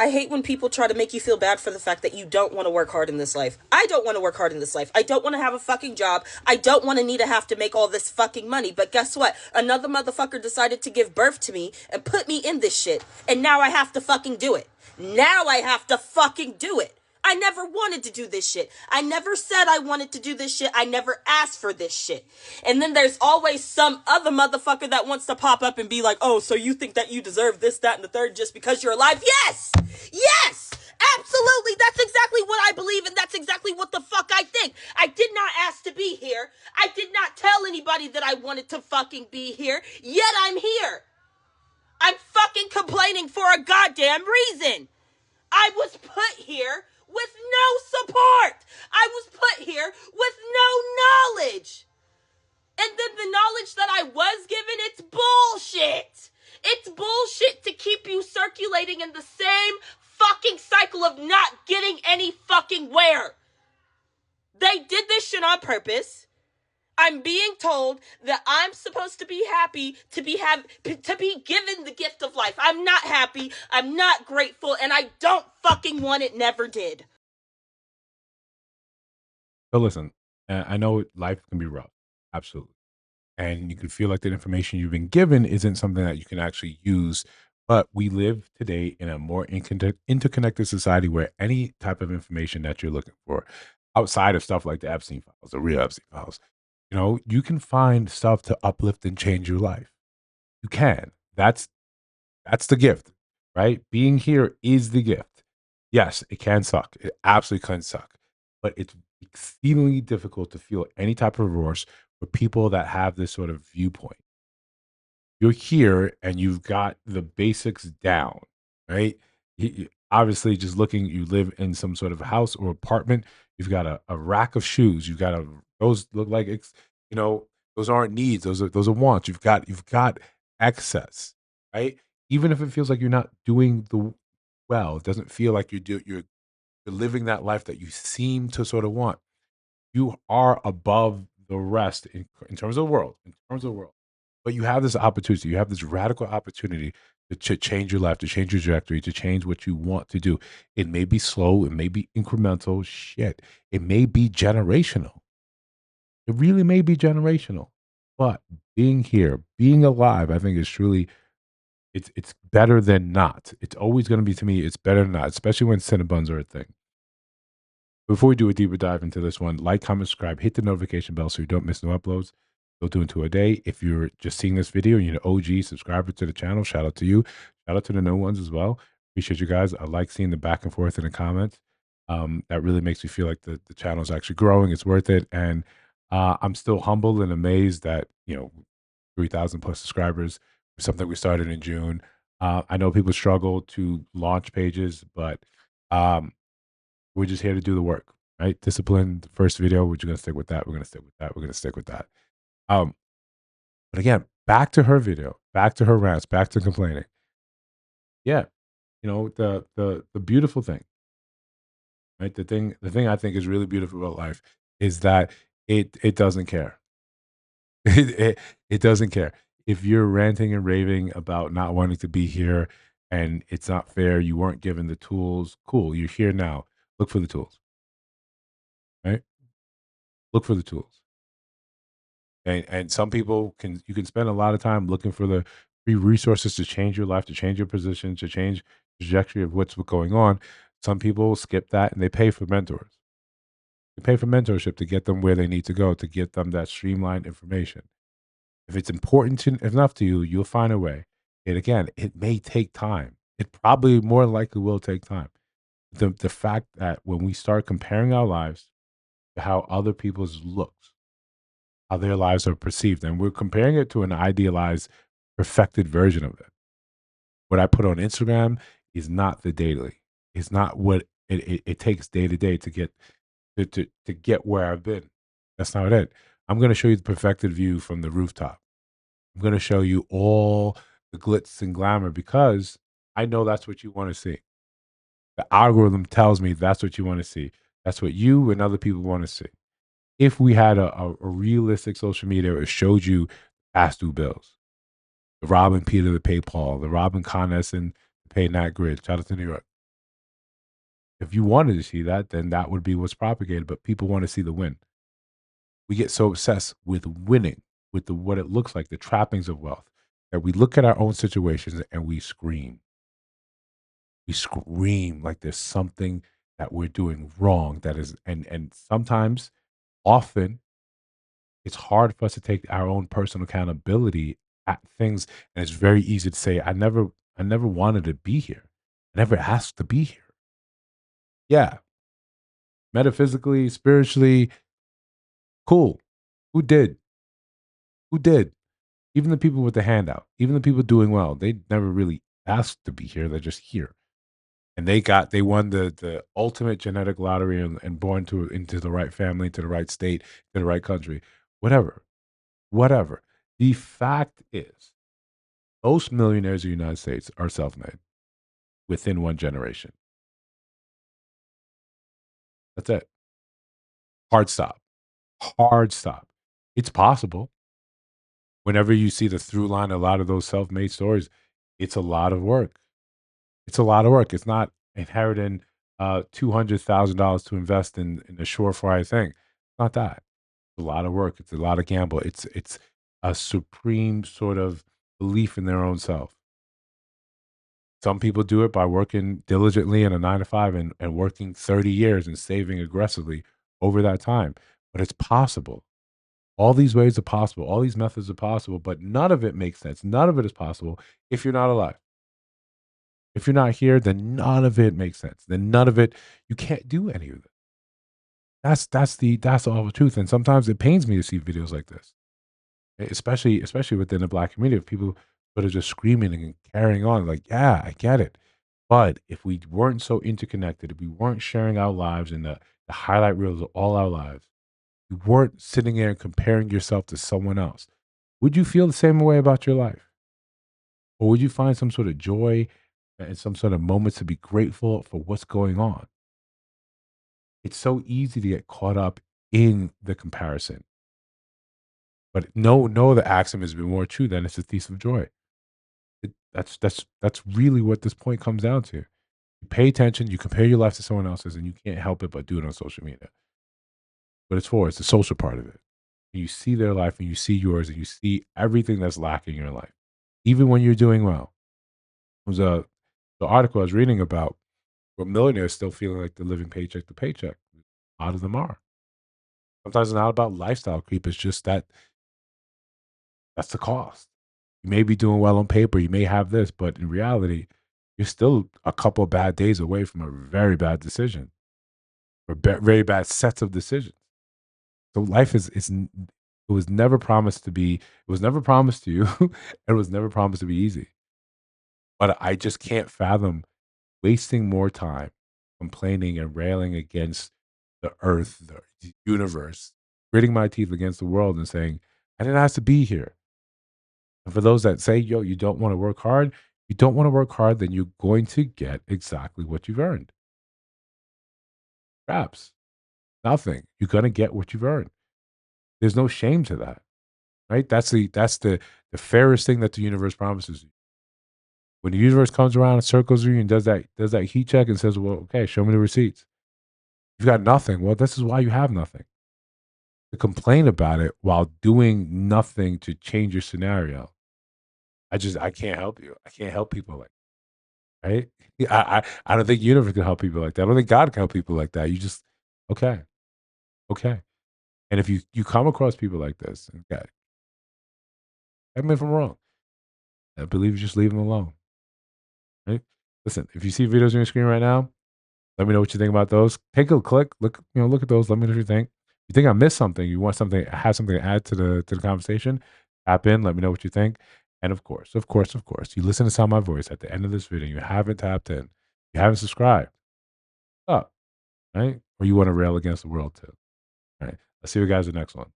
I hate when people try to make you feel bad for the fact that you don't want to work hard in this life. I don't want to work hard in this life. I don't want to have a fucking job. I don't want to need to have to make all this fucking money. But guess what? Another motherfucker decided to give birth to me and put me in this shit. And now I have to fucking do it. Now I have to fucking do it. I never wanted to do this shit. I never said I wanted to do this shit. I never asked for this shit. And then there's always some other motherfucker that wants to pop up and be like, oh, so you think that you deserve this, that, and the third just because you're alive? Yes! Yes! Absolutely! That's exactly what I believe, and that's exactly what the fuck I think. I did not ask to be here. I did not tell anybody that I wanted to fucking be here, yet I'm here. I'm fucking complaining for a goddamn reason. I was put here with no support. I was put here with no knowledge. And then the knowledge that I was given, it's bullshit. It's bullshit to keep you circulating in the same fucking cycle of not getting any fucking where. They did this shit on purpose. I'm being told that I'm supposed to be happy to be given the gift of life. I'm not happy. I'm not grateful, and I don't fucking want it. Never did. So listen, I know life can be rough, absolutely, and you can feel like the information you've been given isn't something that you can actually use. But we live today in a more interconnected society where any type of information that you're looking for, outside of stuff like the Epstein files, the real Epstein files, you can find stuff to uplift and change your life. You can. That's the gift, right? Being here is the gift. Yes, it can suck. It absolutely can suck. But it's exceedingly difficult to feel any type of remorse for people that have this sort of viewpoint. You're here and you've got the basics down, right? Obviously, just looking, you live in some sort of house or apartment. You've got a rack of shoes. You've got those look like you know those aren't needs. Those are wants. You've got excess, right? Even if it feels like you're not doing the well, it doesn't feel like you're living that life that you seem to sort of want. You are above the rest in terms of the world, in terms of the world. But you have this opportunity, you have this radical opportunity to change your life, to change your trajectory, to change what you want to do. It may be slow, it may be incremental, shit. It may be generational. It really may be generational. But being here, being alive, I think is truly it's better than not. It's always going to be to me, it's better than not, especially when Cinnabons are a thing. Before we do a deeper dive into this one, like, comment, subscribe, hit the notification bell so you don't miss new uploads. We'll do two a day. If you're just seeing this video and you're an OG subscriber to the channel, shout out to you. Shout out to the new ones as well. Appreciate you guys. I like seeing the back and forth in the comments. That really makes me feel like the channel is actually growing. It's worth it. And I'm still humbled and amazed that, 3,000 plus subscribers was something we started in June. I know people struggle to launch pages, but we're just here to do the work, right? Discipline, the first video, we're just gonna stick with that. We're gonna stick with that. We're gonna stick with that. Um, but again, back to her video, back to her rants, back to complaining. Yeah, the beautiful thing, right? The thing I think is really beautiful about life is that it doesn't care. It doesn't care. If you're ranting and raving about not wanting to be here and it's not fair, you weren't given the tools, cool, you're here now. Look for the tools, right? Look for the tools. And some people you can spend a lot of time looking for the free resources to change your life, to change your position, to change the trajectory of what's going on. Some people skip that and they pay for mentors. They pay for mentorship to get them where they need to go, to get them that streamlined information. If it's important enough to you, you'll find a way. And again, it may take time. It probably more likely will take time. The fact that when we start comparing our lives to how other people's looks, how their lives are perceived, and we're comparing it to an idealized, perfected version of it. What I put on Instagram is not the daily. It's not what it takes day to day to get to get where I've been. That's not it. I'm going to show you the perfected view from the rooftop. I'm going to show you all the glitz and glamour because I know that's what you want to see. The algorithm tells me that's what you want to see. That's what you and other people want to see. If we had a realistic social media, it showed you past due bills, the Robin Peter, the PayPal, the Robin Con and the Pay Nat Grid. Shout out to New York. If you wanted to see that, then that would be what's propagated. But people want to see the win. We get so obsessed with winning, with the what it looks like, the trappings of wealth, that we look at our own situations and we scream. We scream like there's something that we're doing wrong. That is, and sometimes, often, it's hard for us to take our own personal accountability at things, and it's very easy to say, I never wanted to be here. I never asked to be here. Yeah, metaphysically, spiritually, cool. Who did? Who did? Even the people with the handout, even the people doing well, they never really asked to be here. They're just here. And they won the ultimate genetic lottery and born into the right family, to the right state, to the right country. Whatever. Whatever. The fact is, most millionaires in the United States are self-made within one generation. That's it. Hard stop. Hard stop. It's possible. Whenever you see the through line, a lot of those self-made stories, it's a lot of work. It's a lot of work. It's not inheriting $200,000 to invest in a surefire thing. It's not that. It's a lot of work. It's a lot of gamble. It's a supreme sort of belief in their own self. Some people do it by working diligently in a 9 to 5 and working 30 years and saving aggressively over that time. But it's possible. All these ways are possible. All these methods are possible, but none of it makes sense. None of it is possible if you're not alive. If you're not here, then none of it makes sense. Then none of it, you can't do any of it. That's all the truth. And sometimes it pains me to see videos like this, especially within the Black community, of people that are just screaming and carrying on. Like, yeah, I get it. But if we weren't so interconnected, if we weren't sharing our lives and the highlight reels of all our lives, you weren't sitting there and comparing yourself to someone else, would you feel the same way about your life? Or would you find some sort of joy and some sort of moments to be grateful for what's going on? It's so easy to get caught up in the comparison. But no other axiom has been more true than it's a thief of joy. That's really what this point comes down to. You pay attention, you compare your life to someone else's, and you can't help it but do it on social media. But it's the social part of it. And you see their life and you see yours and you see everything that's lacking in your life, even when you're doing well. It was the article I was reading about where millionaires still feeling like they're living paycheck to paycheck. A lot of them are. Sometimes it's not about lifestyle creep. It's just that's the cost. You may be doing well on paper. You may have this, but in reality, you're still a couple of bad days away from a very bad decision or very bad sets of decisions. So life it was never promised to be. It was never promised to you. And it was never promised to be easy. But I just can't fathom wasting more time complaining and railing against the earth, the universe, gritting my teeth against the world and saying, I didn't ask to be here. And for those that say, yo, you don't want to work hard, you don't want to work hard, then you're going to get exactly what you've earned. Perhaps nothing. You're going to get what you've earned. There's no shame to that, right? That's the fairest thing that the universe promises you. When the universe comes around and circles you and does that heat check and says, well, okay, show me the receipts. You've got nothing. Well, this is why you have nothing. To complain about it while doing nothing to change your scenario. I can't help you. I can't help people like right. Yeah, I don't think the universe can help people like that. I don't think God can help people like that. You just okay, okay. And if you come across people like this, and God, I mean, if I'm wrong, I believe you just leave them alone. Right? Listen, if you see videos on your screen right now, let me know what you think about those. Take a click, look at those. Let me know what you think. You think I missed something? You want something? Have something to add to the conversation? Tap in. Let me know what you think. And of course, you listen to sound my voice at the end of this video. You haven't tapped in. You haven't subscribed. Up, right? Or you want to rail against the world too? All right. Let's see you guys in the next one.